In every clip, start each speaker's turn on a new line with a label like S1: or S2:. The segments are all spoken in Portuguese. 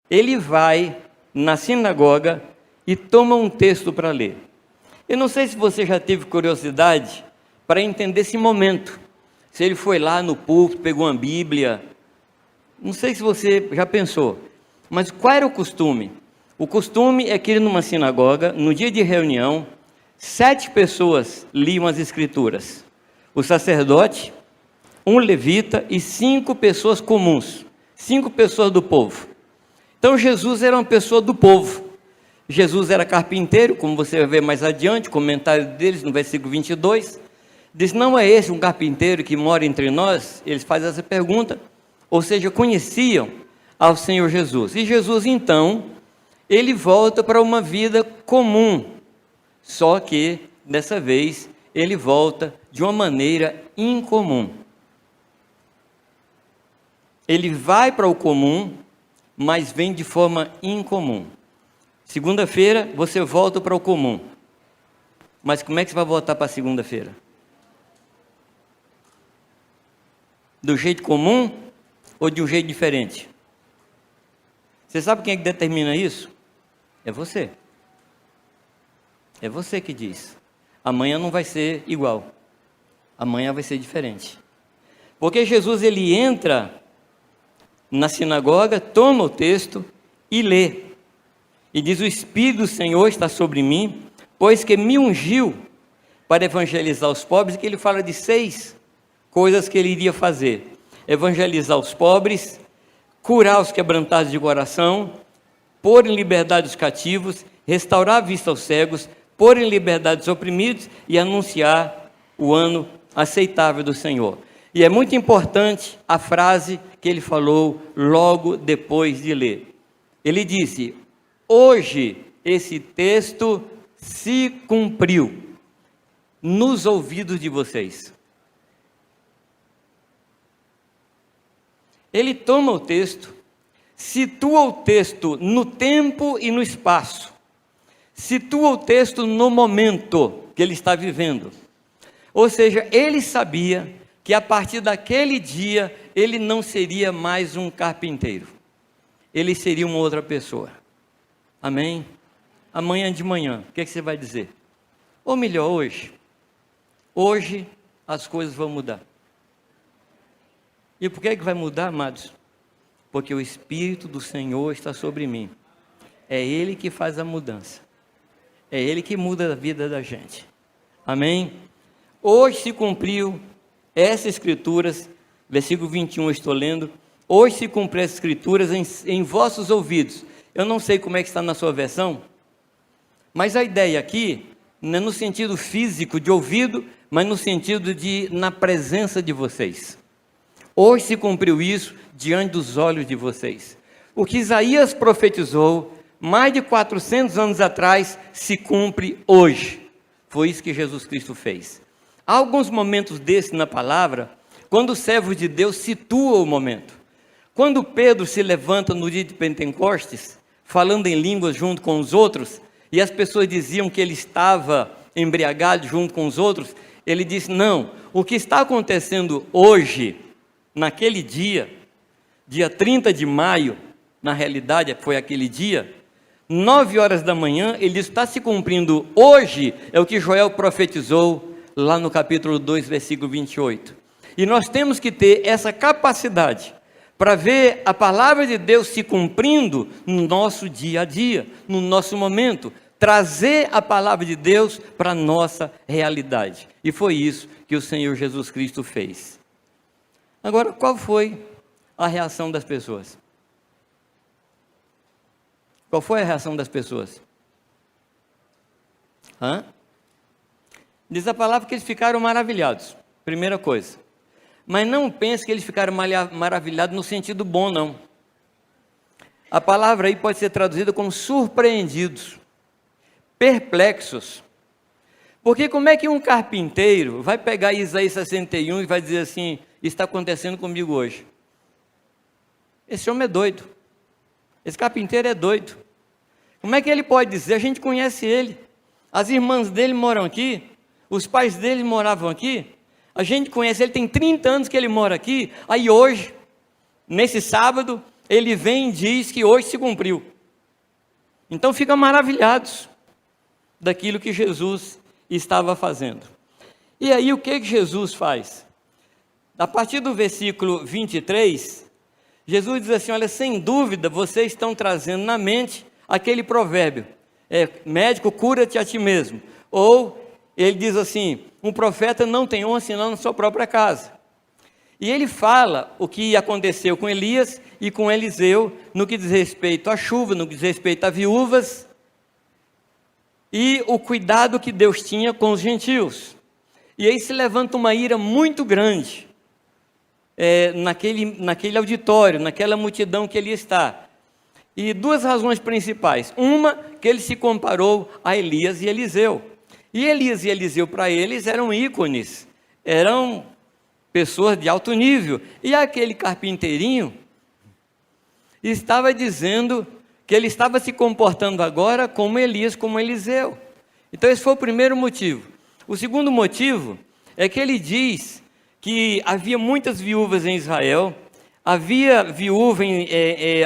S1: ele vai na sinagoga e toma um texto para ler. Eu não sei se você já teve curiosidade para entender esse momento. Se ele foi lá no púlpito, pegou uma Bíblia. Não sei se você já pensou. Mas qual era o costume? O costume é que numa sinagoga, no dia de reunião, 7 pessoas liam as escrituras. O sacerdote, um levita e 5 pessoas comuns. 5 pessoas do povo. Então Jesus era uma pessoa do povo. Jesus era carpinteiro, como você vai ver mais adiante, o comentário deles no versículo 22. Diz, não é esse um carpinteiro que mora entre nós? Eles fazem essa pergunta. Ou seja, conheciam ao Senhor Jesus. E Jesus, então, ele volta para uma vida comum. Só que, dessa vez, ele volta de uma maneira incomum. Ele vai para o comum, mas vem de forma incomum. Segunda-feira, você volta para o comum. Mas como é que você vai voltar para segunda-feira? Do jeito comum ou de um jeito diferente? Você sabe quem é que determina isso? É você. É você que diz. Amanhã não vai ser igual. Amanhã vai ser diferente. Porque Jesus, ele entra na sinagoga, toma o texto e lê. E diz, o Espírito do Senhor está sobre mim, pois que me ungiu para evangelizar os pobres, que ele fala de 6 coisas que ele iria fazer. Evangelizar os pobres, curar os quebrantados de coração, pôr em liberdade os cativos, restaurar a vista aos cegos, pôr em liberdade os oprimidos e anunciar o ano aceitável do Senhor. E é muito importante a frase que ele falou logo depois de ler. Ele disse, hoje esse texto se cumpriu nos ouvidos de vocês. Ele toma o texto, situa o texto no tempo e no espaço, situa o texto no momento que ele está vivendo. Ou seja, ele sabia que a partir daquele dia, ele não seria mais um carpinteiro. Ele seria uma outra pessoa. Amém? Amanhã de manhã, o que você vai dizer? Ou melhor, hoje. Hoje as coisas vão mudar. E por que vai mudar, amados? Porque o Espírito do Senhor está sobre mim. É Ele que faz a mudança. É Ele que muda a vida da gente. Amém? Hoje se cumpriu essas escrituras, versículo 21 eu estou lendo. Hoje se cumpriu essas escrituras em vossos ouvidos. Eu não sei como é que está na sua versão, mas a ideia aqui não é no sentido físico de ouvido, mas no sentido de na presença de vocês. Hoje se cumpriu isso diante dos olhos de vocês. O que Isaías profetizou mais de 400 anos atrás se cumpre hoje. Foi isso que Jesus Cristo fez. Há alguns momentos desses na palavra, quando o servo de Deus situa o momento. Quando Pedro se levanta no dia de Pentecostes, falando em línguas junto com os outros, e as pessoas diziam que ele estava embriagado junto com os outros, ele disse, não, o que está acontecendo hoje, naquele dia, dia 30 de maio, na realidade foi aquele dia, 9 horas da manhã, ele disse, está se cumprindo hoje, é o que Joel profetizou lá no capítulo 2, versículo 28. E nós temos que ter essa capacidade para ver a palavra de Deus se cumprindo no nosso dia a dia, no nosso momento, trazer a palavra de Deus para a nossa realidade. E foi isso que o Senhor Jesus Cristo fez. Agora, qual foi a reação das pessoas? Qual foi a reação das pessoas? Diz a palavra que eles ficaram maravilhados, primeira coisa. Mas não pense que eles ficaram maravilhados no sentido bom, não. A palavra aí pode ser traduzida como surpreendidos, perplexos. Porque como é que um carpinteiro vai pegar Isaías 61 e vai dizer assim, está acontecendo comigo hoje? Esse homem é doido. Esse carpinteiro é doido. Como é que ele pode dizer? A gente conhece ele. As irmãs dele moram aqui. Os pais dele moravam aqui. A gente conhece ele, tem 30 anos que ele mora aqui. Aí hoje, nesse sábado, ele vem e diz que hoje se cumpriu. Então ficam maravilhados daquilo que Jesus estava fazendo. E aí o que Jesus faz? A partir do versículo 23, Jesus diz assim, olha, sem dúvida vocês estão trazendo na mente aquele provérbio, médico, cura-te a ti mesmo. Ou ele diz assim, um profeta não tem honra senão na sua própria casa. E ele fala o que aconteceu com Elias e com Eliseu, no que diz respeito à chuva, no que diz respeito a viúvas, e o cuidado que Deus tinha com os gentios. E aí se levanta uma ira muito grande, naquele auditório, naquela multidão que ele está. E duas razões principais. Uma, que ele se comparou a Elias e Eliseu. E Elias e Eliseu, para eles, eram ícones, eram pessoas de alto nível. E aquele carpinteirinho estava dizendo que ele estava se comportando agora como Elias, como Eliseu. Então esse foi o primeiro motivo. O segundo motivo é que ele diz que havia muitas viúvas em Israel, havia viúva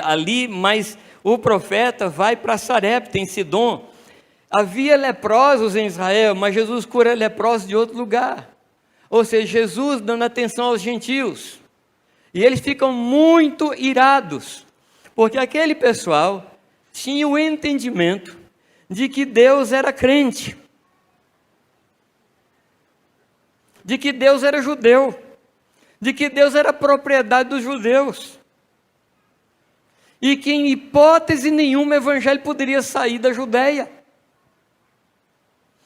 S1: ali, mas o profeta vai para Sarepta, em Sidom. Havia leprosos em Israel, mas Jesus cura leprosos de outro lugar. Ou seja, Jesus dando atenção aos gentios. E eles ficam muito irados, porque aquele pessoal tinha o entendimento de que Deus era crente, de que Deus era judeu, de que Deus era propriedade dos judeus, e que em hipótese nenhuma o evangelho poderia sair da Judeia.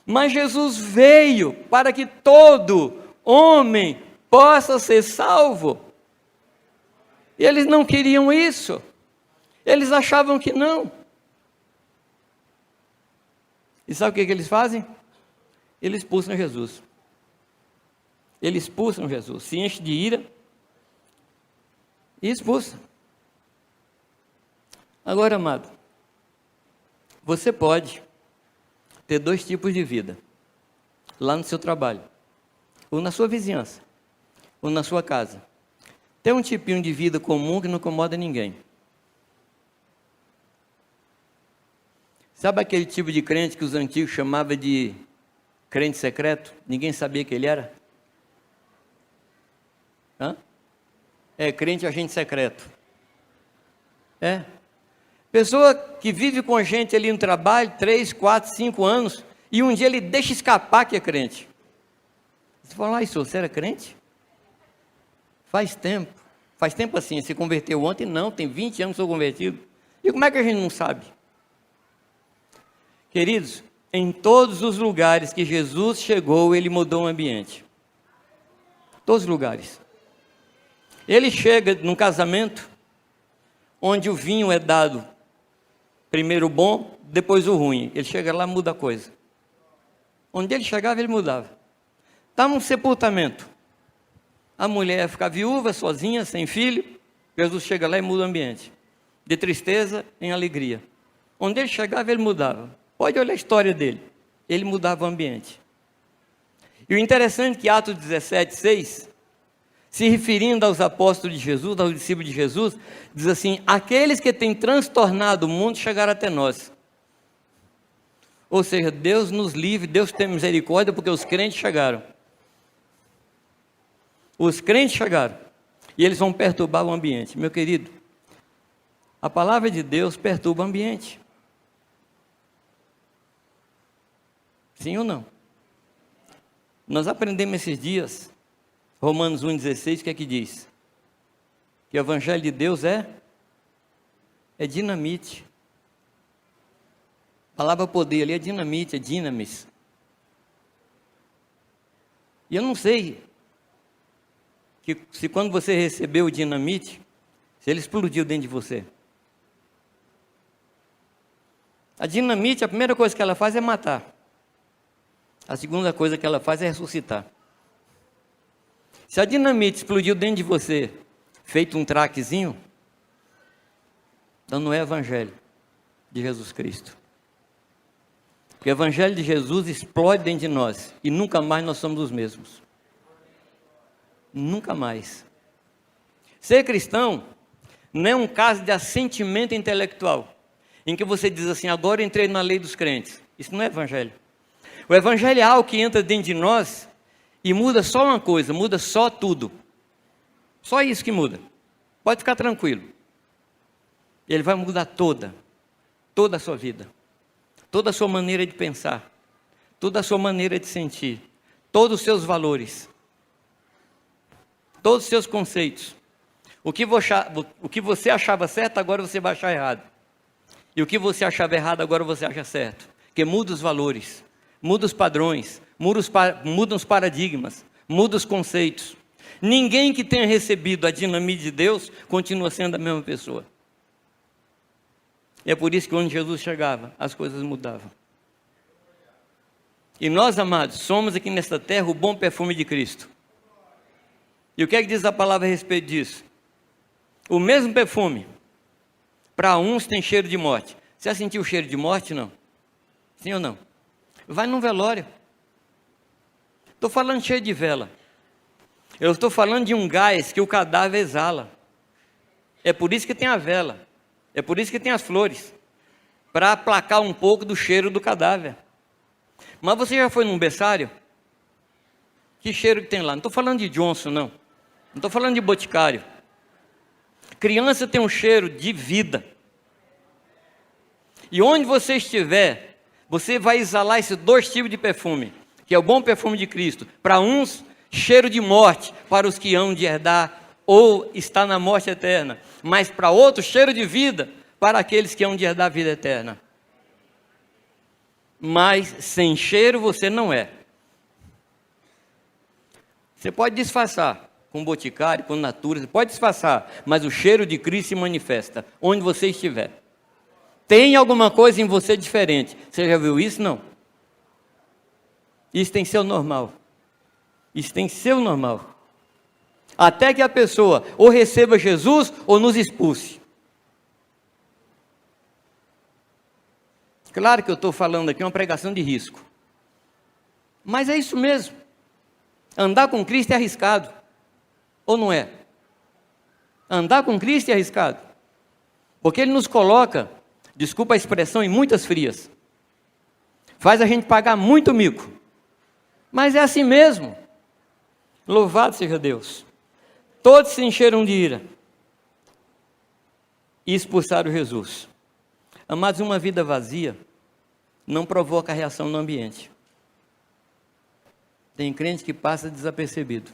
S1: Mas Jesus veio para que todo homem possa ser salvo. E eles não queriam isso. Eles achavam que não. E sabe o que eles fazem? Eles expulsam Jesus. Eles expulsam Jesus, se enchem de ira e expulsam. Agora, amado, você pode ter dois tipos de vida, lá no seu trabalho, ou na sua vizinhança, ou na sua casa. Tem um tipinho de vida comum que não incomoda ninguém. Sabe aquele tipo de crente que os antigos chamavam de crente secreto? Ninguém sabia que ele era? Crente agente secreto. Pessoa que vive com a gente ali no trabalho, 3, 4, 5 anos, e um dia ele deixa escapar que é crente. Você fala, isso, você era crente? Faz tempo assim, se converteu ontem? Não, tem 20 anos que sou convertido. E como é que a gente não sabe? Queridos, em todos os lugares que Jesus chegou, ele mudou o ambiente. Todos os lugares. Ele chega num casamento, onde o vinho é dado primeiro o bom, depois o ruim. Ele chega lá e muda a coisa. Onde ele chegava, ele mudava. Está num sepultamento. A mulher ia ficar viúva, sozinha, sem filho. Jesus chega lá e muda o ambiente. De tristeza em alegria. Onde ele chegava, ele mudava. Pode olhar a história dele. Ele mudava o ambiente. E o interessante é que Atos 17, 6... se referindo aos apóstolos de Jesus, aos discípulos de Jesus, diz assim, aqueles que têm transtornado o mundo chegaram até nós. Ou seja, Deus nos livre, Deus tem misericórdia, porque os crentes chegaram. Os crentes chegaram, e eles vão perturbar o ambiente. Meu querido, a palavra de Deus perturba o ambiente. Sim ou não? Nós aprendemos esses dias, Romanos 1,16, o que é que diz? Que o evangelho de Deus é dinamite. A palavra poder ali é dinamite, é dinamis. E eu não sei se quando você recebeu o dinamite, se ele explodiu dentro de você. A dinamite, a primeira coisa que ela faz é matar. A segunda coisa que ela faz é ressuscitar. Se a dinamite explodiu dentro de você, feito um traquezinho, então não é evangelho de Jesus Cristo. Porque o evangelho de Jesus explode dentro de nós e nunca mais nós somos os mesmos. Nunca mais. Ser cristão Não é um caso de assentimento intelectual, em que você diz assim, agora eu entrei na lei dos crentes. Isso não é evangelho. O evangelho é algo que entra dentro de nós e muda só uma coisa, muda só tudo. Só isso que muda. Pode ficar tranquilo. Ele vai mudar toda a sua vida, toda a sua maneira de pensar, toda a sua maneira de sentir, todos os seus valores, todos os seus conceitos. O que você achava certo, agora você vai achar errado. E o que você achava errado, agora você acha certo. Porque muda os valores, muda os padrões, muda os paradigmas, muda os conceitos. Ninguém que tenha recebido a dinamite de Deus continua sendo a mesma pessoa. E é por isso que quando Jesus chegava, as coisas mudavam. E nós, amados, somos aqui nesta terra o bom perfume de Cristo. E o que é que diz a palavra a respeito disso? O mesmo perfume, para uns tem cheiro de morte. Você já sentiu o cheiro de morte, não? Sim ou não? Vai num velório. Estou falando cheio de vela. Eu estou falando de um gás que o cadáver exala. É por isso que tem a vela. É por isso que tem as flores. Para aplacar um pouco do cheiro do cadáver. Mas você já foi num berçário? Que cheiro que tem lá? Não estou falando de Johnson, não. Não estou falando de boticário. Criança tem um cheiro de vida. E onde você estiver, você vai exalar esses dois tipos de perfume, que é o bom perfume de Cristo. Para uns, cheiro de morte, para os que hão de herdar ou está na morte eterna. Mas para outros, cheiro de vida, para aqueles que hão de herdar a vida eterna. Mas sem cheiro você não é. Você pode disfarçar com boticário, com natura, você pode disfarçar, mas o cheiro de Cristo se manifesta onde você estiver. Tem alguma coisa em você diferente. Você já viu isso? Não. Isso tem que ser o normal. Isso tem que ser o normal. Até que a pessoa ou receba Jesus ou nos expulse. Claro que eu estou falando aqui uma pregação de risco. Mas é isso mesmo. Andar com Cristo é arriscado. Ou não é? Andar com Cristo é arriscado. Porque Ele nos coloca, desculpa a expressão, em muitas frias. Faz a gente pagar muito mico. Mas é assim mesmo. Louvado seja Deus. Todos se encheram de ira. E expulsaram Jesus. Amados, uma vida vazia não provoca reação no ambiente. Tem crente que passa desapercebido.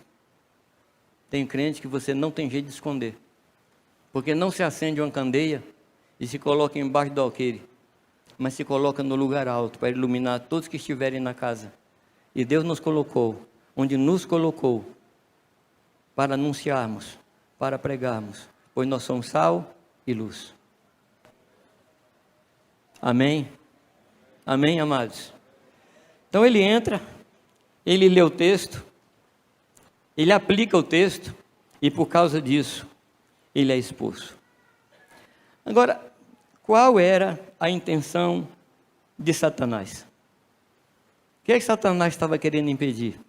S1: Tem crente que você não tem jeito de esconder. Porque não se acende uma candeia e se coloca embaixo do alqueire, mas se coloca no lugar alto para iluminar todos que estiverem na casa. E Deus nos colocou, onde nos colocou, para anunciarmos, para pregarmos, pois nós somos sal e luz. Amém? Amém, amados? Então ele entra, ele lê o texto, ele aplica o texto, e por causa disso, ele é expulso. Agora, qual era a intenção de Satanás? O que é que Satanás estava querendo impedir?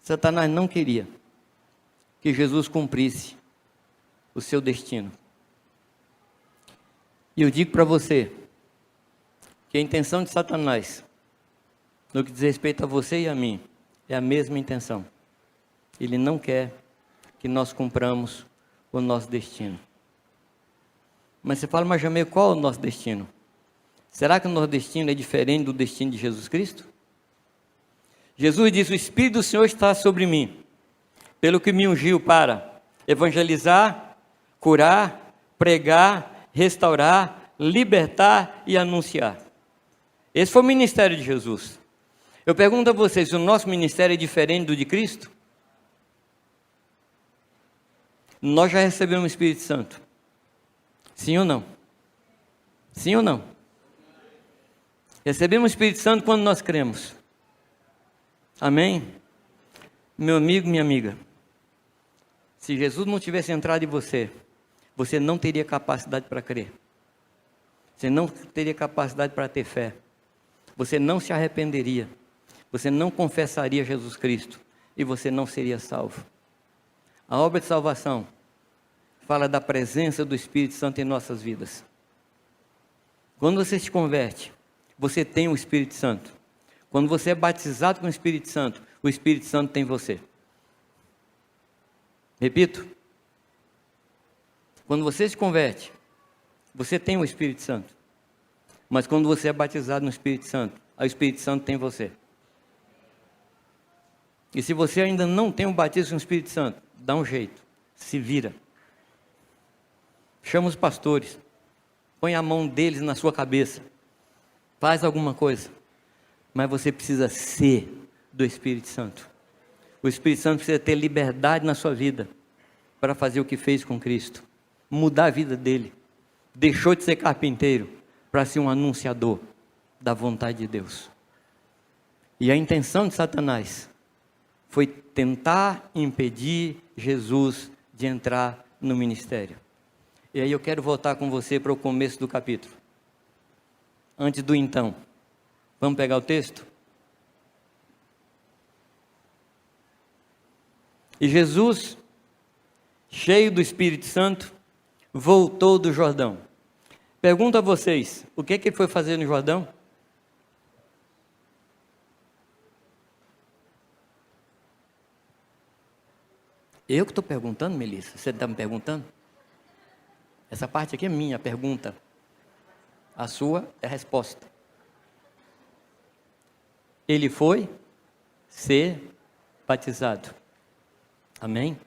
S1: Satanás não queria que Jesus cumprisse o seu destino. E eu digo para você, que a intenção de Satanás, no que diz respeito a você e a mim, é a mesma intenção. Ele não quer que nós cumpramos o nosso destino. Mas você fala, mas Jamil, qual é o nosso destino? Será que o nosso destino é diferente do destino de Jesus Cristo? Jesus diz, o Espírito do Senhor está sobre mim, pelo que me ungiu para evangelizar, curar, pregar, restaurar, libertar e anunciar. Esse foi o ministério de Jesus. Eu pergunto a vocês, o nosso ministério é diferente do de Cristo? Nós já recebemos o Espírito Santo. Sim ou não? Sim ou não? Recebemos o Espírito Santo quando nós cremos. Amém? Meu amigo, minha amiga, se Jesus não tivesse entrado em você, você não teria capacidade para crer. Você não teria capacidade para ter fé. Você não se arrependeria. Você não confessaria Jesus Cristo. E você não seria salvo. A obra de salvação fala da presença do Espírito Santo em nossas vidas. Quando você se converte, você tem o Espírito Santo. Quando você é batizado com o Espírito Santo tem você. Repito. Quando você se converte, você tem o Espírito Santo. Mas quando você é batizado no Espírito Santo, o Espírito Santo tem você. E se você ainda não tem o batismo com o Espírito Santo, dá um jeito, se vira. Chama os pastores, põe a mão deles na sua cabeça, faz alguma coisa. Mas você precisa ser do Espírito Santo. O Espírito Santo precisa ter liberdade na sua vida para fazer o que fez com Cristo, mudar a vida dele. Deixou de ser carpinteiro para ser um anunciador da vontade de Deus. E a intenção de Satanás foi tentar impedir Jesus de entrar no ministério. E aí eu quero voltar com você para o começo do capítulo. Antes do então. Vamos pegar o texto? E Jesus, cheio do Espírito Santo, voltou do Jordão. Pergunto a vocês, o que ele foi fazer no Jordão? Eu que estou perguntando, Melissa? Você está me perguntando? Essa parte aqui é minha pergunta. A sua é a resposta. Ele foi ser batizado. Amém?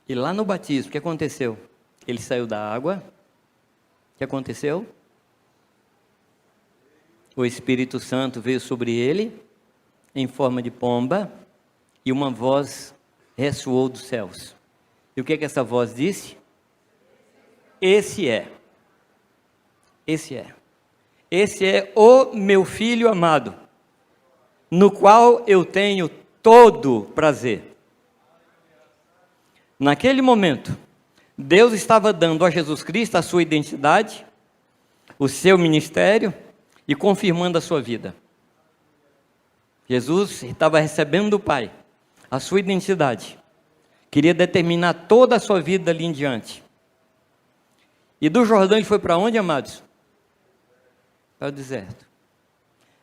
S1: E lá no batismo, o que aconteceu? Ele saiu da água. O que aconteceu? O Espírito Santo veio sobre ele, em forma de pomba, e uma voz ressoou dos céus. E o que essa voz disse? Esse é o meu Filho amado, no qual eu tenho todo prazer. Naquele momento, Deus estava dando a Jesus Cristo a sua identidade, o seu ministério e confirmando a sua vida. Jesus estava recebendo do Pai a sua identidade, queria determinar toda a sua vida ali em diante. E do Jordão ele foi para onde, amados? Para o deserto.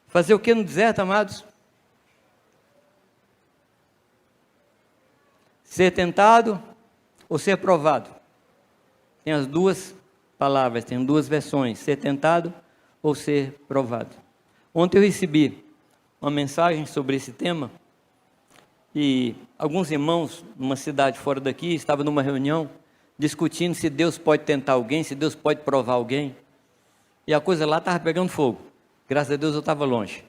S1: Fazer o que no deserto, amados? Ser tentado ou ser provado? Tem as duas palavras, tem duas versões, ser tentado ou ser provado. Ontem eu recebi uma mensagem sobre esse tema, e alguns irmãos, numa cidade fora daqui, estavam numa reunião, discutindo se Deus pode tentar alguém, se Deus pode provar alguém, e a coisa lá estava pegando fogo. Graças a Deus eu estava longe,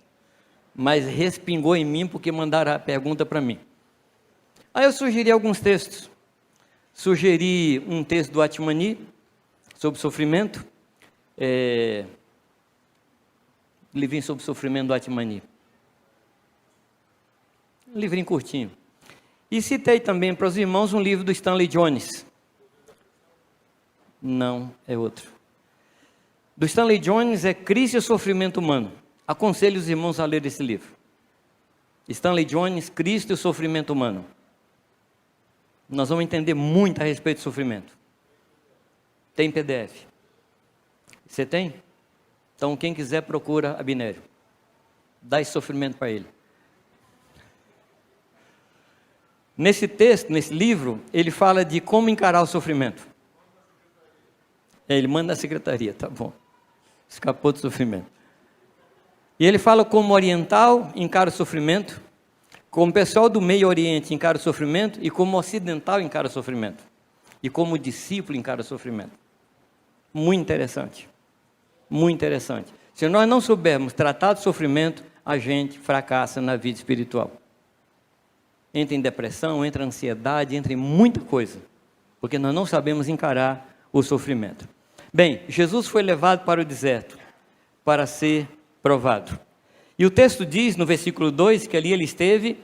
S1: mas respingou em mim, porque mandaram a pergunta para mim. Aí eu sugeri alguns textos. Sugeri um texto do Atmani, sobre sofrimento, livrinho sobre sofrimento do Atmani. Um livrinho curtinho. E citei também para os irmãos um livro do Stanley Jones. Não, é outro. Do Stanley Jones é Cristo e o Sofrimento Humano. Aconselho os irmãos a ler esse livro. Stanley Jones, Cristo e o Sofrimento Humano. Nós vamos entender muito a respeito do sofrimento. Tem PDF. Você tem? Então quem quiser procura Abinério. Dá esse sofrimento para ele. Nesse texto, nesse livro, ele fala de como encarar o sofrimento. Ele manda a secretaria, tá bom. Escapou do sofrimento. E ele fala como oriental encara o sofrimento, como pessoal do Meio Oriente encara o sofrimento, e como ocidental encara o sofrimento. E como discípulo encara o sofrimento. Muito interessante. Muito interessante. Se nós não soubermos tratar do sofrimento, a gente fracassa na vida espiritual. Entra em depressão, entra em ansiedade, entra em muita coisa, porque nós não sabemos encarar o sofrimento. Bem, Jesus foi levado para o deserto para ser provado. E o texto diz no versículo 2 que ali ele esteve,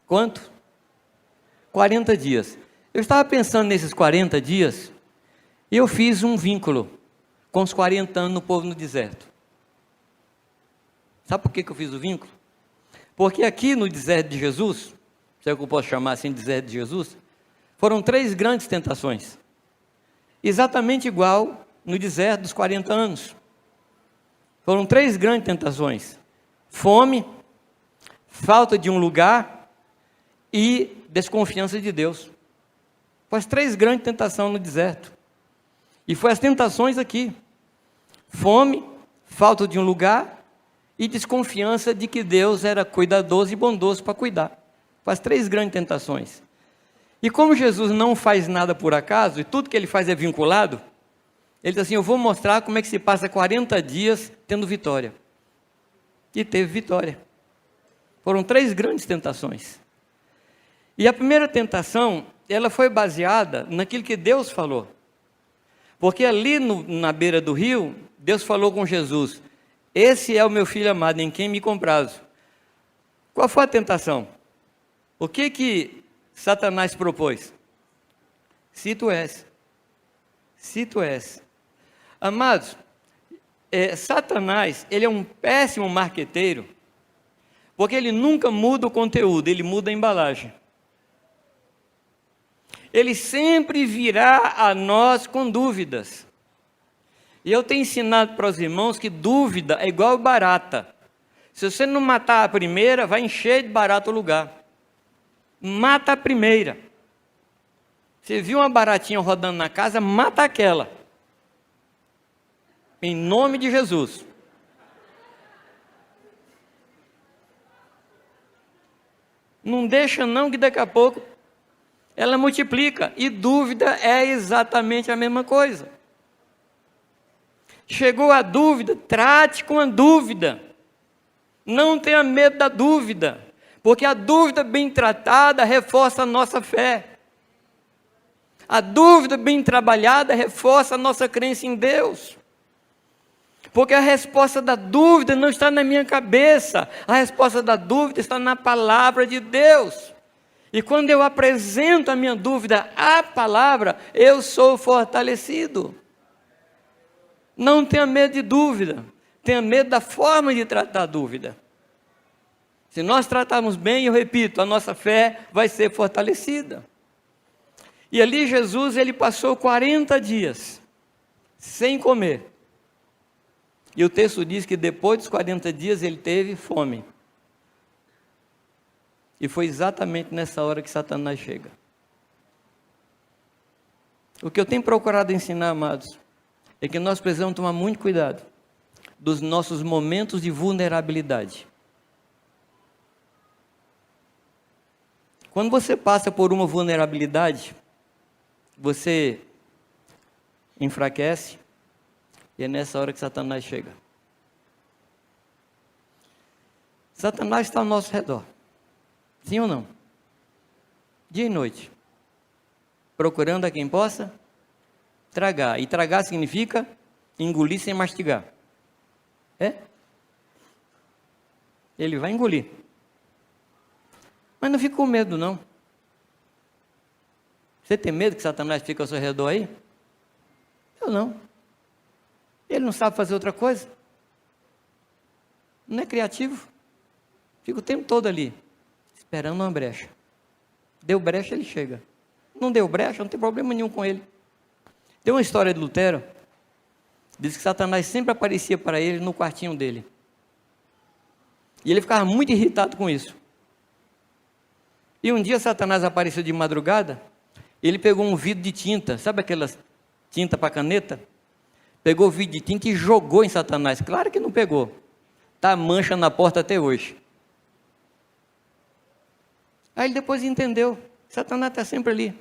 S1: quanto? 40 dias. Eu estava pensando nesses 40 dias, e eu fiz um vínculo com os 40 anos no povo no deserto. Sabe por que eu fiz o vínculo? Porque aqui no deserto de Jesus, se é que eu posso chamar assim, deserto de Jesus, Foram 3 grandes tentações. Exatamente igual no deserto dos 40 anos. Foram 3 grandes tentações. Fome, falta de um lugar e desconfiança de Deus. Foi as 3 grandes tentações no deserto. E foi as tentações aqui. Fome, falta de um lugar e desconfiança de que Deus era cuidadoso e bondoso para cuidar. Foi as 3 grandes tentações. E como Jesus não faz nada por acaso, e tudo que ele faz é vinculado, ele diz assim, eu vou mostrar como é que se passa 40 dias tendo vitória. E teve vitória. Foram 3 grandes tentações. E a primeira tentação, ela foi baseada naquilo que Deus falou. Porque ali na beira do rio, Deus falou com Jesus, esse é o meu filho amado, em quem me comprazo. Qual foi a tentação? O que Satanás propôs? Se tu és. Amados, Satanás, ele é um péssimo marqueteiro, porque ele nunca muda o conteúdo, ele muda a embalagem. Ele sempre virá a nós com dúvidas. E eu tenho ensinado para os irmãos que dúvida é igual barata. Se você não matar a primeira, vai encher de barata o lugar. Mata a primeira. Você viu uma baratinha rodando na casa, mata aquela. Em nome de Jesus. Não deixa não, que daqui a pouco ela multiplica. E dúvida é exatamente a mesma coisa. Chegou a dúvida, trate com a dúvida. Não tenha medo da dúvida. Porque a dúvida bem tratada reforça a nossa fé. A dúvida bem trabalhada reforça a nossa crença em Deus. Porque a resposta da dúvida não está na minha cabeça. A resposta da dúvida está na palavra de Deus. E quando eu apresento a minha dúvida à palavra, eu sou fortalecido. Não tenha medo de dúvida. Tenha medo da forma de tratar a dúvida. Se nós tratarmos bem, eu repito, a nossa fé vai ser fortalecida. E ali Jesus, ele passou 40 dias sem comer. E o texto diz que depois dos 40 dias ele teve fome. E foi exatamente nessa hora que Satanás chega. O que eu tenho procurado ensinar, amados, é que nós precisamos tomar muito cuidado dos nossos momentos de vulnerabilidade. Quando você passa por uma vulnerabilidade, você enfraquece, e é nessa hora que Satanás chega. Satanás está ao nosso redor. Sim ou não? Dia e noite. Procurando a quem possa tragar. E tragar significa engolir sem mastigar. É? Ele vai engolir. Mas não fica com medo, não. Você tem medo que Satanás fique ao seu redor aí? Eu não. Ele não sabe fazer outra coisa. Não é criativo. Fica o tempo todo ali, esperando uma brecha. Deu brecha, ele chega. Não deu brecha, não tem problema nenhum com ele. Tem uma história de Lutero, diz que Satanás sempre aparecia para ele no quartinho dele. E ele ficava muito irritado com isso. E um dia Satanás apareceu de madrugada, ele pegou um vidro de tinta, sabe aquelas tinta para caneta? Pegou o vidro de tinta e jogou em Satanás. Claro que não pegou. Está mancha na porta até hoje. Aí ele depois entendeu, Satanás está sempre ali.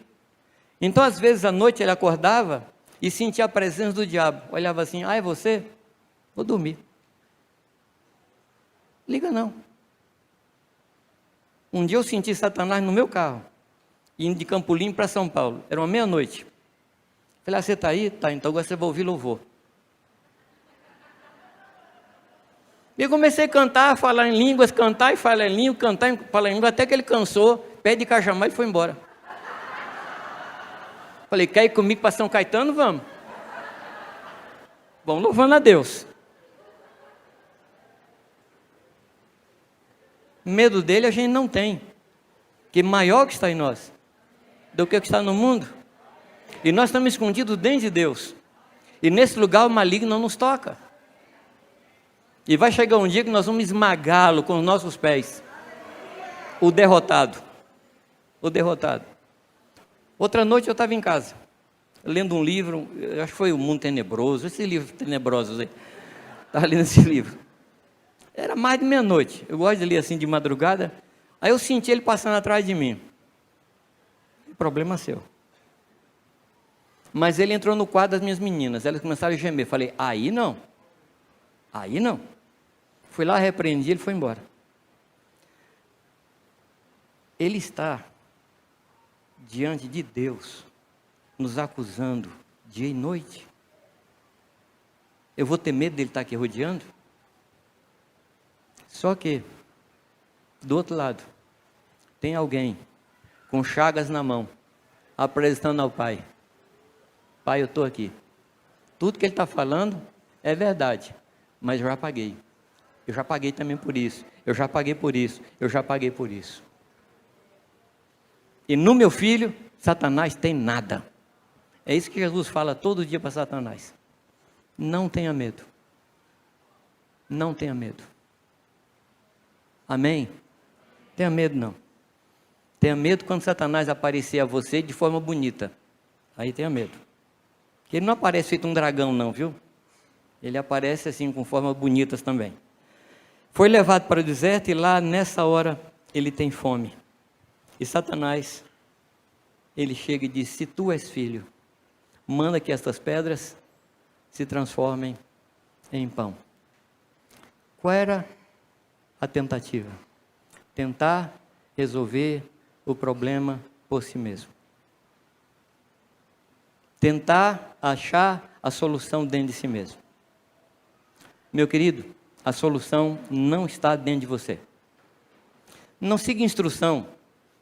S1: Então às vezes à noite ele acordava e sentia a presença do diabo. Olhava assim, é você? Vou dormir. Liga não. Um dia eu senti Satanás no meu carro, indo de Campolim para São Paulo. Era uma meia-noite. Falei, você está aí? Tá, então agora você vai ouvir louvor. E eu comecei a cantar, falar em línguas, cantar e falar em língua, cantar e falar em língua, até que ele cansou, pé de cajamar e foi embora. Falei, quer ir comigo para São Caetano? Vamos. Bom, louvando a Deus. Medo dele a gente não tem, que maior que está em nós. do que o que está no mundo. E nós estamos escondidos dentro de Deus. E nesse lugar o maligno não nos toca. E vai chegar um dia que nós vamos esmagá-lo com os nossos pés. O derrotado. O derrotado. Outra noite eu estava em casa, lendo um livro, acho que foi O Mundo Tenebroso, esse livro tenebroso aí. Estava lendo esse livro. Era mais de meia-noite. Eu gosto de ler assim de madrugada. Aí eu senti ele passando atrás de mim. Problema seu. Mas ele entrou no quarto das minhas meninas. Elas começaram a gemer. Falei, aí não. Aí não. Fui lá, repreendi, ele foi embora. Ele está diante de Deus, nos acusando dia e noite. Eu vou ter medo dele estar aqui rodeando? Só que, do outro lado, tem alguém com chagas na mão, apresentando ao Pai. Pai, eu estou aqui. Tudo que ele está falando é verdade, mas eu já paguei. Eu já paguei também por isso. Eu já paguei por isso. Eu já paguei por isso. E no meu filho, Satanás tem nada. É isso que Jesus fala todo dia para Satanás. Não tenha medo. Não tenha medo. Amém? Tenha medo não. Tenha medo quando Satanás aparecer a você de forma bonita. Aí tenha medo. Porque ele não aparece feito um dragão não, viu? Ele aparece assim com formas bonitas também. Foi levado para o deserto e lá nessa hora ele tem fome. E Satanás, ele chega e diz, se tu és filho, manda que estas pedras se transformem em pão. Qual era a tentativa? Tentar resolver o problema por si mesmo. Tentar achar a solução dentro de si mesmo. Meu querido, a solução não está dentro de você. Não siga instrução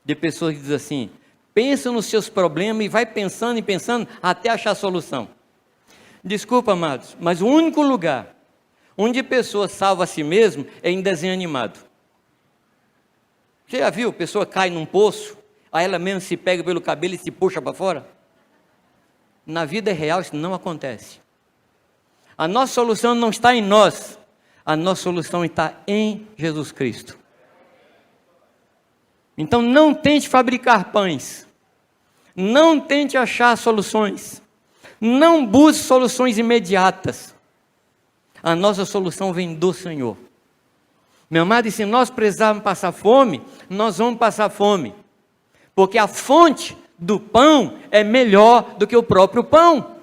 S1: de pessoas que dizem assim, pensa nos seus problemas e vai pensando e pensando até achar a solução. Desculpa, amados, mas o único lugar onde a pessoa salva a si mesmo é em desenho animado. Você já viu? A pessoa cai num poço, aí ela mesmo se pega pelo cabelo e se puxa para fora? Na vida real isso não acontece. A nossa solução não está em nós, a nossa solução está em Jesus Cristo. Então não tente fabricar pães, não tente achar soluções, não busque soluções imediatas. A nossa solução vem do Senhor. Meu amado, e se nós precisarmos passar fome, nós vamos passar fome, porque a fonte do pão é melhor do que o próprio pão.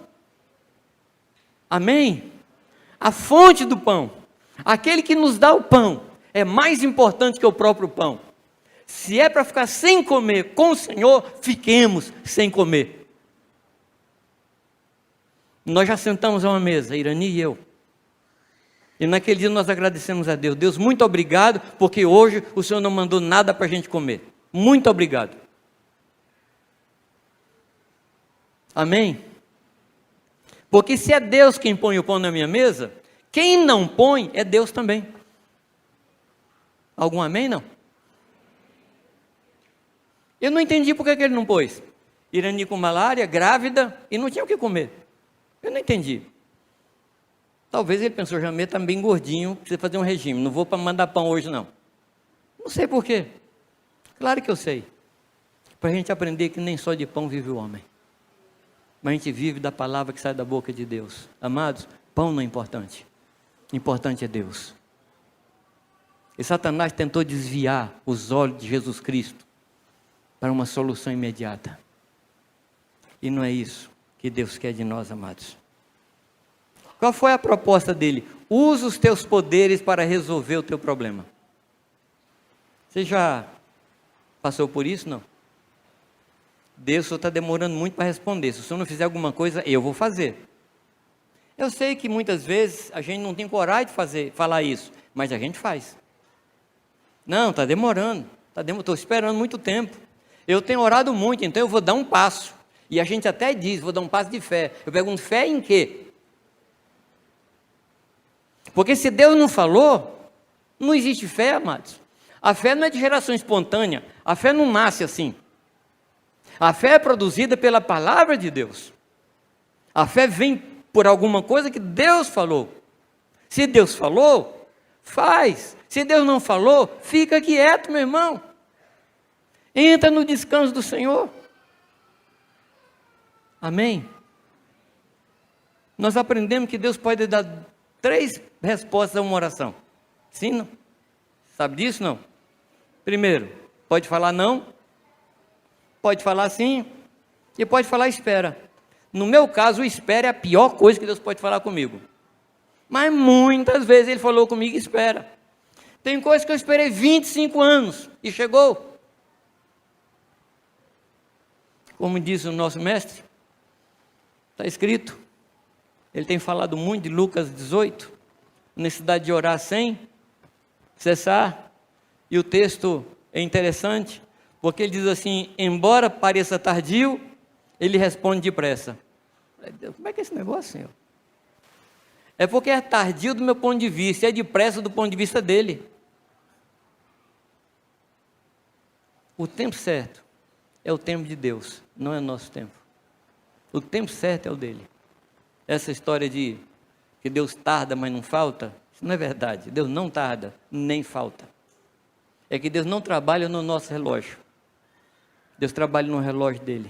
S1: Amém? A fonte do pão, aquele que nos dá o pão, é mais importante que o próprio pão. Se é para ficar sem comer com o Senhor, fiquemos sem comer. Nós já sentamos a uma mesa, Irani e eu. E naquele dia nós agradecemos a Deus. Deus, muito obrigado, porque hoje o Senhor não mandou nada para a gente comer. Muito obrigado. Amém? Porque se é Deus quem põe o pão na minha mesa, quem não põe é Deus também. Algum amém, não? Eu não entendi por que ele não pôs. Irani com malária, grávida, e não tinha o que comer. Eu não entendi. Talvez ele pensou, Jamê está bem gordinho, precisa fazer um regime, não vou para mandar pão hoje não. Não sei por quê. Claro que eu sei. Para a gente aprender que nem só de pão vive o homem. Mas a gente vive da palavra que sai da boca de Deus. Amados, pão não é importante. Importante é Deus. E Satanás tentou desviar os olhos de Jesus Cristo para uma solução imediata. E não é isso que Deus quer de nós, amados. Qual foi a proposta dele? Usa os teus poderes para resolver o teu problema. Você já passou por isso, não? Deus só está demorando muito para responder. Se o senhor não fizer alguma coisa, eu vou fazer. Eu sei que muitas vezes a gente não tem coragem de falar isso, mas a gente faz. Não, está demorando. Estou esperando muito tempo. Eu tenho orado muito, então eu vou dar um passo. E a gente até diz, vou dar um passo de fé. Eu pergunto, fé em quê? Porque se Deus não falou, não existe fé, amados. A fé não é de geração espontânea. A fé não nasce assim. A fé é produzida pela palavra de Deus. A fé vem por alguma coisa que Deus falou. Se Deus falou, faz. Se Deus não falou, fica quieto, meu irmão. Entra no descanso do Senhor. Amém? Nós aprendemos que Deus pode dar 3 respostas a uma oração. Sim, não? Sabe disso, não? Primeiro, pode falar não, pode falar sim, e pode falar espera. No meu caso, o espera é a pior coisa que Deus pode falar comigo. Mas muitas vezes Ele falou comigo, espera. Tem coisas que eu esperei 25 anos e chegou. Como diz o nosso mestre, está escrito, ele tem falado muito de Lucas 18, necessidade de orar sem cessar, e o texto é interessante, porque ele diz assim, embora pareça tardio, ele responde depressa. Como é que é esse negócio, Senhor? É porque é tardio do meu ponto de vista, e é depressa do ponto de vista dele. O tempo certo é o tempo de Deus, não é nosso tempo. O tempo certo é o dele. Essa história de que Deus tarda, mas não falta, isso não é verdade. Deus não tarda, nem falta. É que Deus não trabalha no nosso relógio. Deus trabalha no relógio dele.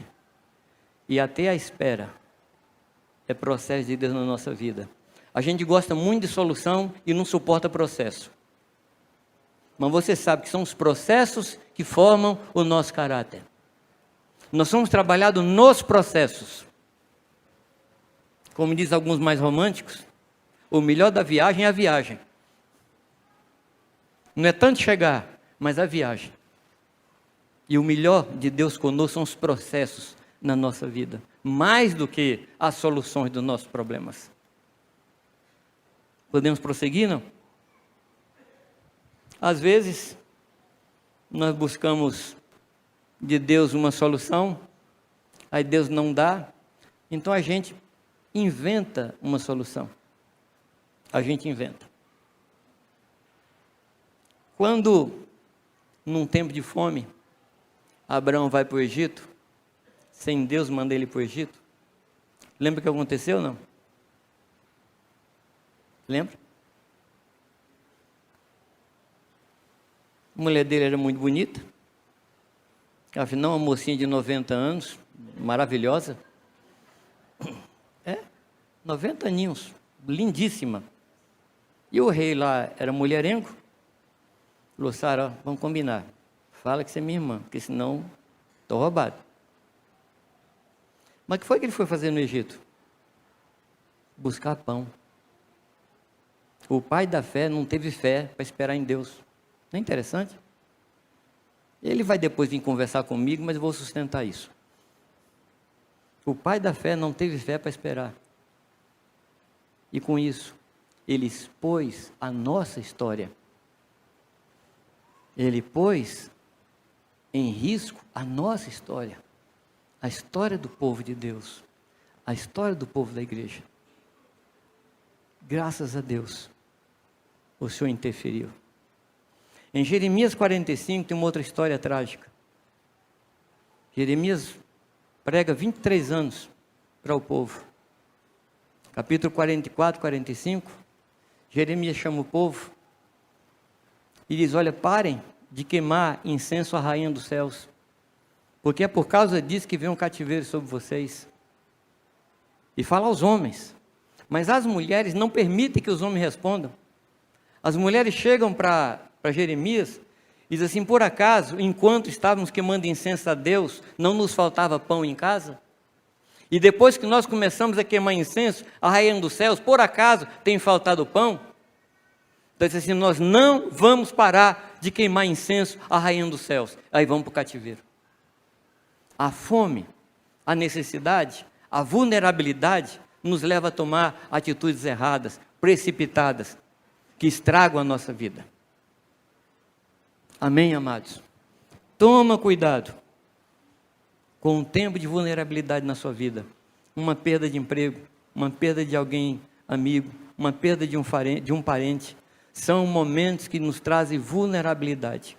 S1: E até a espera é processo de Deus na nossa vida. A gente gosta muito de solução e não suporta processo. Mas você sabe que são os processos que formam o nosso caráter. Nós somos trabalhados nos processos. Como diz alguns mais românticos, o melhor da viagem é a viagem. Não é tanto chegar, mas a viagem. E o melhor de Deus conosco são os processos na nossa vida, mais do que as soluções dos nossos problemas. Podemos prosseguir, não? Às vezes, nós buscamos de Deus uma solução, aí Deus não dá, então a gente inventa uma solução. A gente inventa. Quando, num tempo de fome, Abraão vai para o Egito, sem Deus mandar ele para o Egito, lembra o que aconteceu, não? Lembra? A mulher dele era muito bonita, afinal uma mocinha de 90 anos, maravilhosa, 90 aninhos, lindíssima, e o rei lá era mulherengo, falou, Sara, vamos combinar, fala que você é minha irmã, porque senão estou roubado. Mas o que foi que ele foi fazer no Egito? Buscar pão. O pai da fé não teve fé para esperar em Deus. Não é interessante? Ele vai depois vir conversar comigo, mas eu vou sustentar isso. O pai da fé não teve fé para esperar. E com isso, ele expôs a nossa história. Ele pôs em risco a nossa história. A história do povo de Deus. A história do povo da igreja. Graças a Deus, o Senhor interferiu. Em Jeremias 45 tem uma outra história trágica. Jeremias prega 23 anos para o povo. Capítulo 44, 45, Jeremias chama o povo e diz, olha, parem de queimar incenso à rainha dos céus, porque é por causa disso que vem um cativeiro sobre vocês. E fala aos homens, mas as mulheres não permitem que os homens respondam. As mulheres chegam para Jeremias e dizem assim, por acaso, enquanto estávamos queimando incenso a Deus, não nos faltava pão em casa? E depois que nós começamos a queimar incenso, a rainha dos céus, por acaso, tem faltado pão? Então, diz assim, nós não vamos parar de queimar incenso à rainha dos céus. Aí vamos para o cativeiro. A fome, a necessidade, a vulnerabilidade, nos leva a tomar atitudes erradas, precipitadas, que estragam a nossa vida. Amém, amados? Toma cuidado com o tempo de vulnerabilidade na sua vida. Uma perda de emprego, uma perda de alguém amigo, uma perda de um parente, são momentos que nos trazem vulnerabilidade.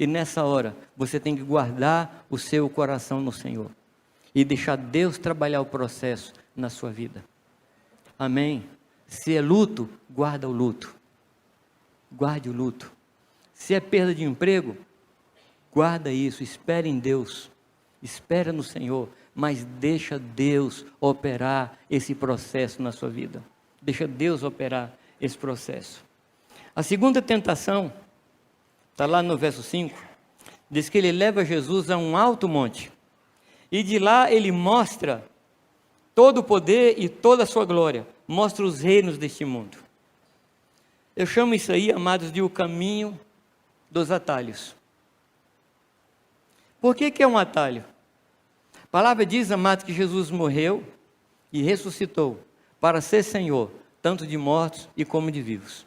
S1: E nessa hora, você tem que guardar o seu coração no Senhor. E deixar Deus trabalhar o processo na sua vida. Amém? Se é luto, guarda o luto. Guarde o luto. Se é perda de emprego, guarda isso, espere em Deus. Espera no Senhor, mas deixa Deus operar esse processo na sua vida. Deixa Deus operar esse processo. A segunda tentação, está lá no verso 5, diz que ele leva Jesus a um alto monte. E de lá ele mostra todo o poder e toda a sua glória. Mostra os reinos deste mundo. Eu chamo isso aí, amados, de o caminho dos atalhos. Por que é um atalho? A palavra diz, amados, que Jesus morreu e ressuscitou para ser Senhor, tanto de mortos e como de vivos.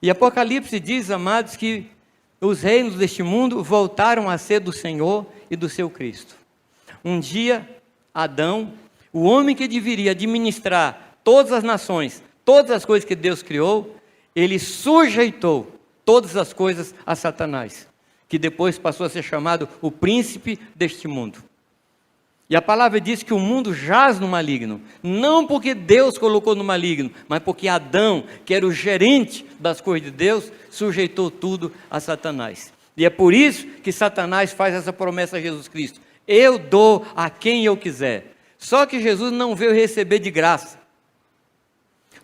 S1: E Apocalipse diz, amados, que os reinos deste mundo voltaram a ser do Senhor e do seu Cristo. Um dia, Adão, o homem que deveria administrar todas as nações, todas as coisas que Deus criou, ele sujeitou todas as coisas a Satanás, que depois passou a ser chamado o príncipe deste mundo. E a palavra diz que o mundo jaz no maligno, não porque Deus colocou no maligno, mas porque Adão, que era o gerente das coisas de Deus, sujeitou tudo a Satanás. E é por isso que Satanás faz essa promessa a Jesus Cristo: eu dou a quem eu quiser. Só que Jesus não veio receber de graça.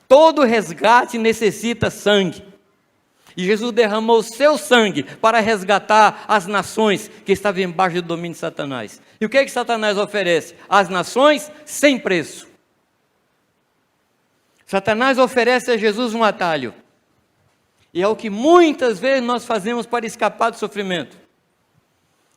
S1: Todo resgate necessita sangue. E Jesus derramou o seu sangue para resgatar as nações que estavam embaixo do domínio de Satanás. E o que Satanás oferece? As nações sem preço. Satanás oferece a Jesus um atalho. E é o que muitas vezes nós fazemos para escapar do sofrimento.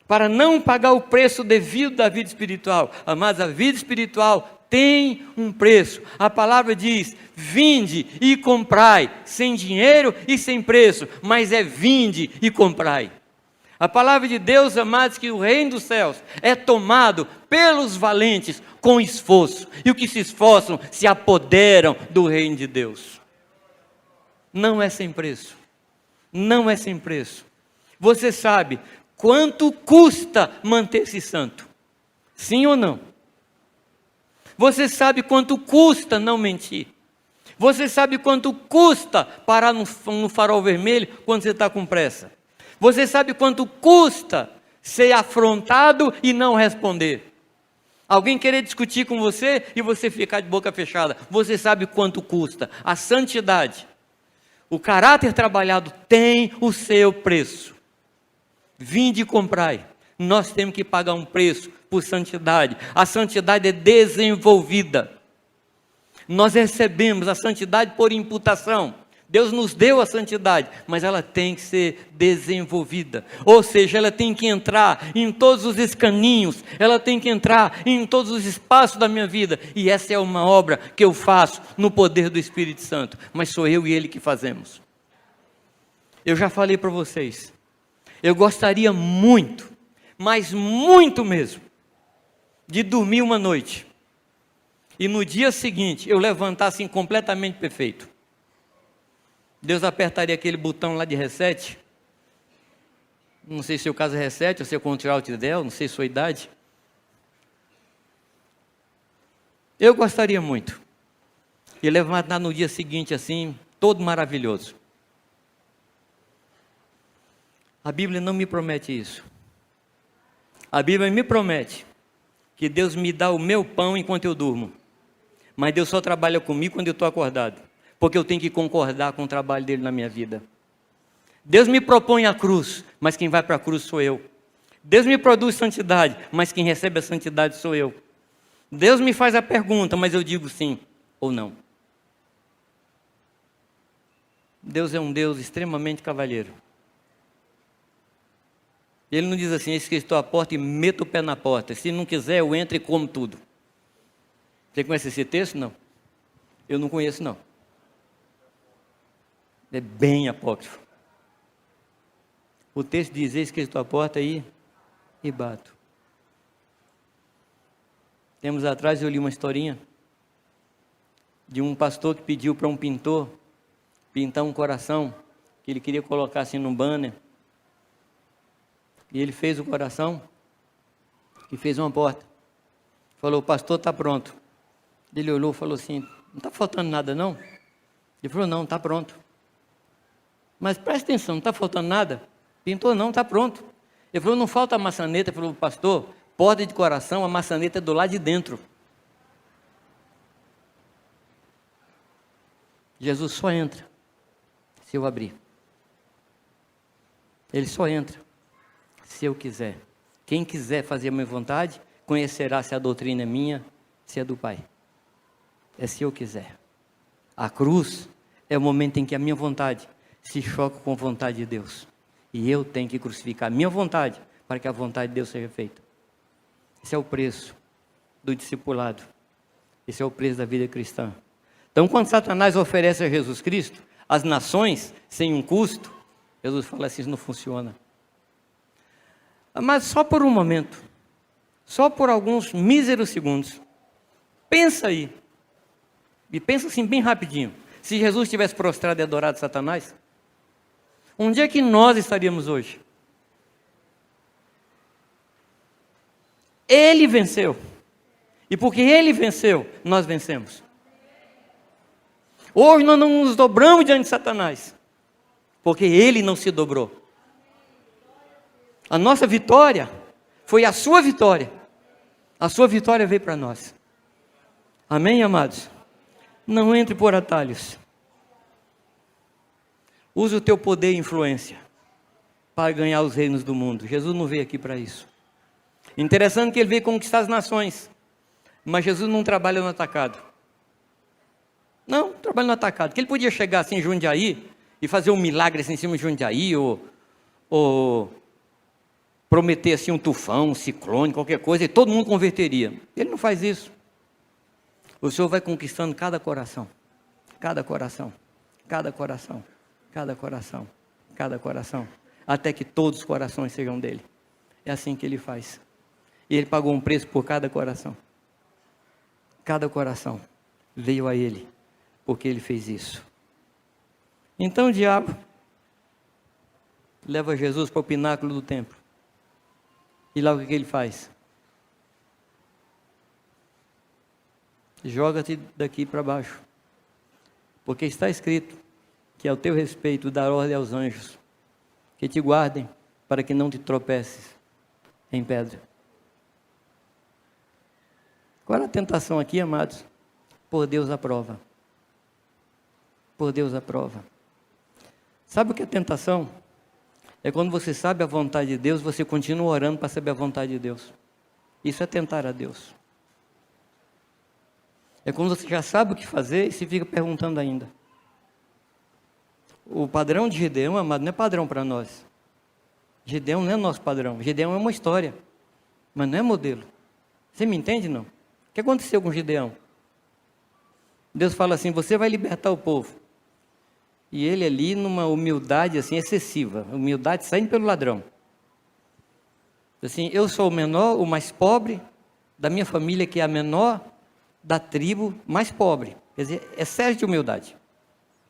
S1: Para não pagar o preço devido da vida espiritual. Mas a vida espiritual tem um preço. A palavra diz: vinde e comprai, sem dinheiro e sem preço, mas é vinde e comprai. A palavra de Deus, amados, que o reino dos céus é tomado pelos valentes com esforço, e os que se esforçam se apoderam do reino de Deus. Não é sem preço, não é sem preço. Você sabe quanto custa manter-se santo? Sim ou não? Você sabe quanto custa não mentir? Você sabe quanto custa parar no farol vermelho quando você está com pressa? Você sabe quanto custa ser afrontado e não responder? Alguém querer discutir com você e você ficar de boca fechada. Você sabe quanto custa? A santidade, o caráter trabalhado tem o seu preço. Vinde e comprai. Nós temos que pagar um preço por santidade. A santidade é desenvolvida. Nós recebemos a santidade por imputação. Deus nos deu a santidade, mas ela tem que ser desenvolvida. Ou seja, ela tem que entrar em todos os escaninhos, ela tem que entrar em todos os espaços da minha vida. E essa é uma obra que eu faço no poder do Espírito Santo. Mas sou eu e Ele que fazemos. Eu já falei para vocês, eu gostaria muito, mas muito mesmo, de dormir uma noite e no dia seguinte eu levantar assim completamente perfeito. Deus apertaria aquele botão lá de reset. Não sei se o caso é reset ou se é control alt del, não sei sua idade. Eu gostaria muito de levantar no dia seguinte assim, todo maravilhoso. A Bíblia não me promete isso. A Bíblia me promete que Deus me dá o meu pão enquanto eu durmo. Mas Deus só trabalha comigo quando eu estou acordado. Porque eu tenho que concordar com o trabalho dele na minha vida. Deus me propõe a cruz, mas quem vai para a cruz sou eu. Deus me produz santidade, mas quem recebe a santidade sou eu. Deus me faz a pergunta, mas eu digo sim ou não. Deus é um Deus extremamente cavalheiro. Ele não diz assim: eis que estou à porta e meto o pé na porta. Se não quiser, eu entro e como tudo. Você conhece esse texto? Não. Eu não conheço, não. É bem apócrifo. O texto diz: eis que estou à porta e bato. Tempos atrás eu li uma historinha de um pastor que pediu para um pintor pintar um coração, que ele queria colocar assim num banner. E ele fez o coração e fez uma porta. Falou, pastor, está pronto. Ele olhou e falou assim, não está faltando nada não? Ele falou, não, está pronto. Mas presta atenção, não está faltando nada? Pintou não, está pronto. Ele falou, não falta a maçaneta. Ele falou, pastor, porta de coração, a maçaneta é do lado de dentro. Jesus só entra se eu abrir. Ele só entra se eu quiser. Quem quiser fazer a minha vontade, conhecerá se a doutrina é minha, se é do Pai. É se eu quiser. A cruz é o momento em que a minha vontade se choca com a vontade de Deus. E eu tenho que crucificar a minha vontade para que a vontade de Deus seja feita. Esse é o preço do discipulado. Esse é o preço da vida cristã. Então, quando Satanás oferece a Jesus Cristo, as nações, sem um custo, Jesus fala assim, isso não funciona. Mas só por um momento, só por alguns míseros segundos. Pensa aí, e pensa assim bem rapidinho. Se Jesus tivesse prostrado e adorado Satanás, onde é que nós estaríamos hoje? Ele venceu. E porque ele venceu, nós vencemos. Hoje nós não nos dobramos diante de Satanás, porque ele não se dobrou. A nossa vitória foi a sua vitória. A sua vitória veio para nós. Amém, amados? Não entre por atalhos. Use o teu poder e influência para ganhar os reinos do mundo. Jesus não veio aqui para isso. Interessante que ele veio conquistar as nações. Mas Jesus não trabalha no atacado. Não, trabalha no atacado. Porque ele podia chegar assim em Jundiaí e fazer um milagre assim em cima de Jundiaí, ou prometer assim um tufão, um ciclone, qualquer coisa, e todo mundo converteria. Ele não faz isso. O Senhor vai conquistando cada coração. Cada coração. Cada coração. Cada coração. Cada coração. Até que todos os corações sejam dele. É assim que ele faz. E ele pagou um preço por cada coração. Cada coração veio a ele, porque ele fez isso. Então o diabo leva Jesus para o pináculo do templo. E lá o que ele faz? Joga-te daqui para baixo. Porque está escrito que é o teu respeito dar ordem aos anjos, que te guardem para que não te tropeces em pedra. Qual é a tentação aqui, amados? Por Deus a prova. Por Deus a prova. Sabe o que é tentação? É quando você sabe a vontade de Deus, você continua orando para saber a vontade de Deus. Isso é tentar a Deus. É quando você já sabe o que fazer e se fica perguntando ainda. O padrão de Gideão, amado, não é padrão para nós. Gideão não é nosso padrão. Gideão é uma história, mas não é modelo. Você me entende, não? O que aconteceu com Gideão? Deus fala assim, você vai libertar o povo. E ele ali numa humildade assim excessiva, humildade saindo pelo ladrão. Assim, eu sou o menor, o mais pobre da minha família, que é a menor da tribo mais pobre. Quer dizer, excesso de humildade.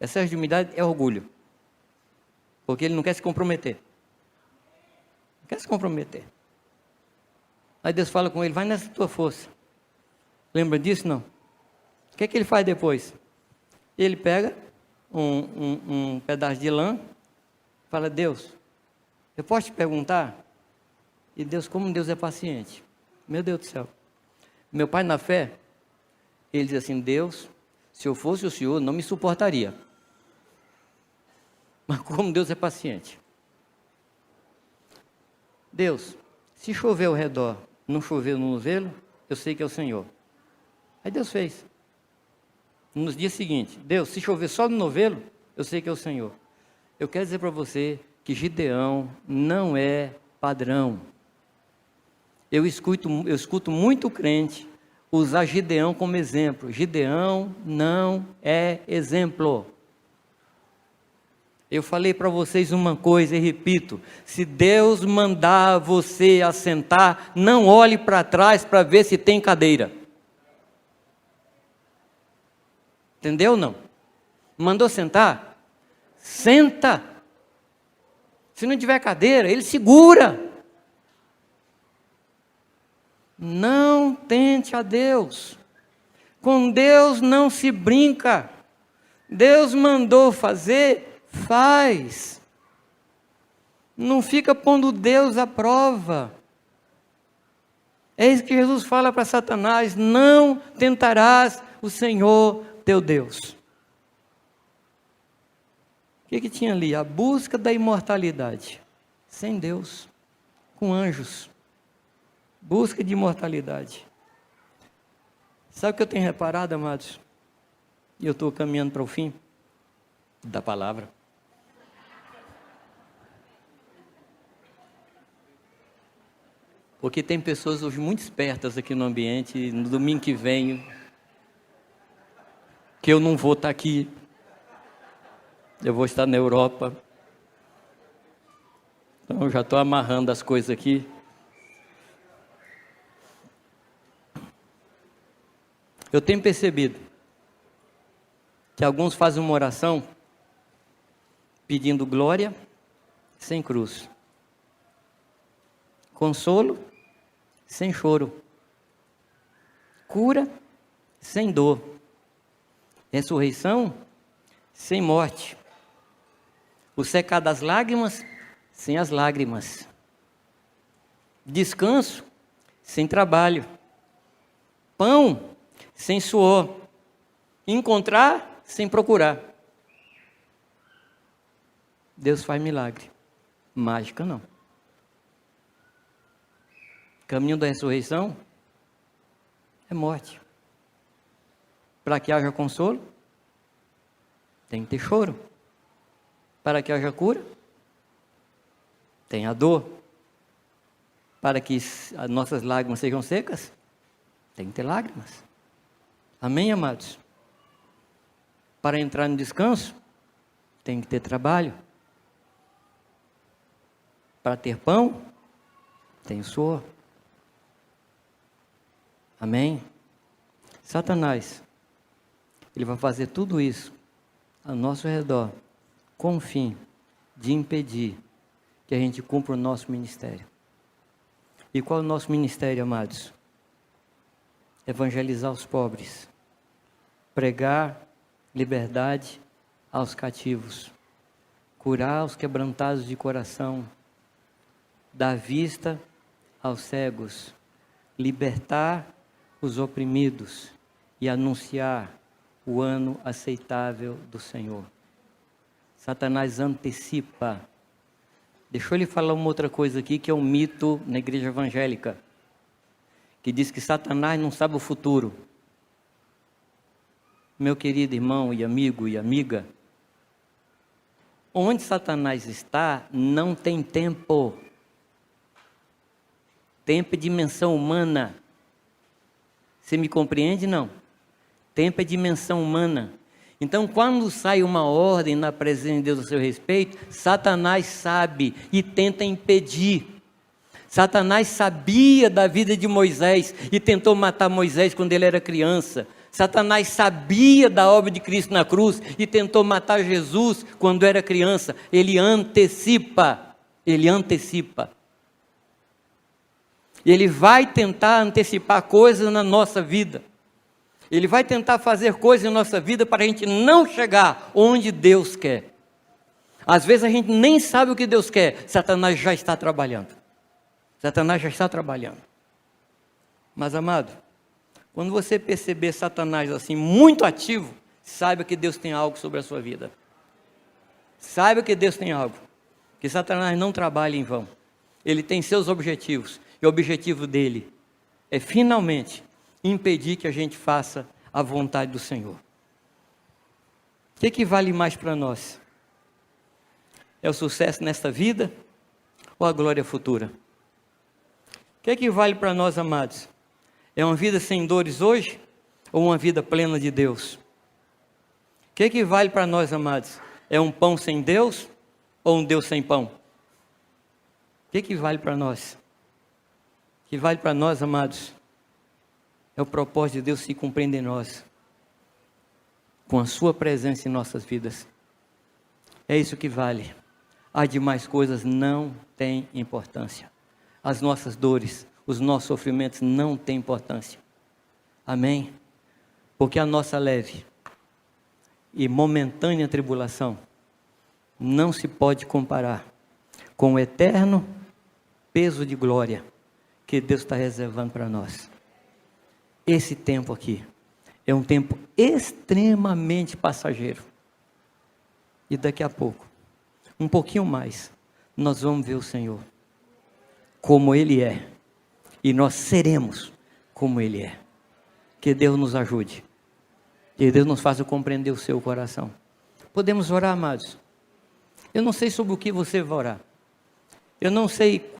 S1: Excesso de humildade é orgulho. Porque ele não quer se comprometer. Não quer se comprometer. Aí Deus fala com ele, vai nessa tua força. Lembra disso, não? O que é que ele faz depois? Ele pega um pedaço de lã, fala, Deus, eu posso te perguntar? E Deus, como Deus é paciente. Meu Deus do céu. Meu pai na fé, ele diz assim, Deus, se eu fosse o Senhor, não me suportaria. Mas como Deus é paciente. Deus, se chover ao redor, não chover no novelo, eu sei que é o Senhor. Aí Deus fez. Nos dias seguintes, Deus, se chover só no novelo, eu sei que é o Senhor. Eu quero dizer para você que Gideão não é padrão. Eu escuto muito crente usar Gideão como exemplo. Gideão não é exemplo. Eu falei para vocês uma coisa e repito, se Deus mandar você assentar, não olhe para trás para ver se tem cadeira. Entendeu ou não? Mandou sentar? Senta. Se não tiver cadeira, ele segura. Não tente a Deus. Com Deus não se brinca. Deus mandou fazer, faz. Não fica pondo Deus à prova. É isso que Jesus fala para Satanás: não tentarás o Senhor teu Deus. O que tinha ali? A busca da imortalidade. Sem Deus, com anjos. Busca de imortalidade. Sabe o que eu tenho reparado, amados? E eu estou caminhando para o fim da palavra. Porque tem pessoas hoje muito espertas aqui no ambiente, no domingo que vem, que eu não vou estar aqui, eu vou estar na Europa. Então eu já estou amarrando as coisas aqui. Eu tenho percebido que alguns fazem uma oração pedindo glória sem cruz, consolo sem choro, cura sem dor, ressurreição sem morte, o secar das lágrimas sem as lágrimas, descanso sem trabalho, pão sem suor, encontrar sem procurar. Deus faz milagre, mágica não. Caminho da ressurreição é morte. Para que haja consolo, tem que ter choro. Para que haja cura, tem a dor. Para que as nossas lágrimas sejam secas, tem que ter lágrimas. Amém, amados? Para entrar no descanso, tem que ter trabalho. Para ter pão, tem suor. Amém? Satanás, ele vai fazer tudo isso ao nosso redor, com o fim de impedir que a gente cumpra o nosso ministério. E qual é o nosso ministério, amados? Evangelizar os pobres, pregar liberdade aos cativos, curar os quebrantados de coração, dar vista aos cegos, libertar os oprimidos e anunciar o ano aceitável do Senhor. Satanás antecipa. Deixa eu lhe falar uma outra coisa aqui, que é um mito na igreja evangélica, que diz que Satanás não sabe o futuro. Meu querido irmão e amigo e amiga, onde Satanás está, não tem tempo. Tempo é dimensão humana. Você me compreende, não? Tempo é dimensão humana. Então, quando sai uma ordem na presença de Deus a seu respeito, Satanás sabe e tenta impedir. Satanás sabia da vida de Moisés e tentou matar Moisés quando ele era criança. Satanás sabia da obra de Cristo na cruz e tentou matar Jesus quando era criança. Ele antecipa. Ele antecipa. Ele vai tentar antecipar coisas na nossa vida. Ele vai tentar fazer coisas na nossa vida para a gente não chegar onde Deus quer. Às vezes a gente nem sabe o que Deus quer. Satanás já está trabalhando. Satanás já está trabalhando. Mas, amado, quando você perceber Satanás assim muito ativo, saiba que Deus tem algo sobre a sua vida. Saiba que Deus tem algo. Que Satanás não trabalha em vão. Ele tem seus objetivos. E o objetivo dele é finalmente impedir que a gente faça a vontade do Senhor. O que vale mais para nós? É o sucesso nesta vida ou a glória futura? O que vale para nós, amados? É uma vida sem dores hoje ou uma vida plena de Deus? O que vale para nós, amados? É um pão sem Deus ou um Deus sem pão? O que vale para nós? O que vale para nós, amados, é o propósito de Deus se cumprir em nós, com a sua presença em nossas vidas. É isso que vale. As demais coisas não têm importância. As nossas dores, os nossos sofrimentos não têm importância. Amém? Porque a nossa leve e momentânea tribulação não se pode comparar com o eterno peso de glória que Deus está reservando para nós. Esse tempo aqui é um tempo extremamente passageiro. E daqui a pouco, um pouquinho mais, nós vamos ver o Senhor como Ele é. E nós seremos como Ele é. Que Deus nos ajude. Que Deus nos faça compreender o seu coração. Podemos orar, amados? Eu não sei sobre o que você vai orar. Eu não sei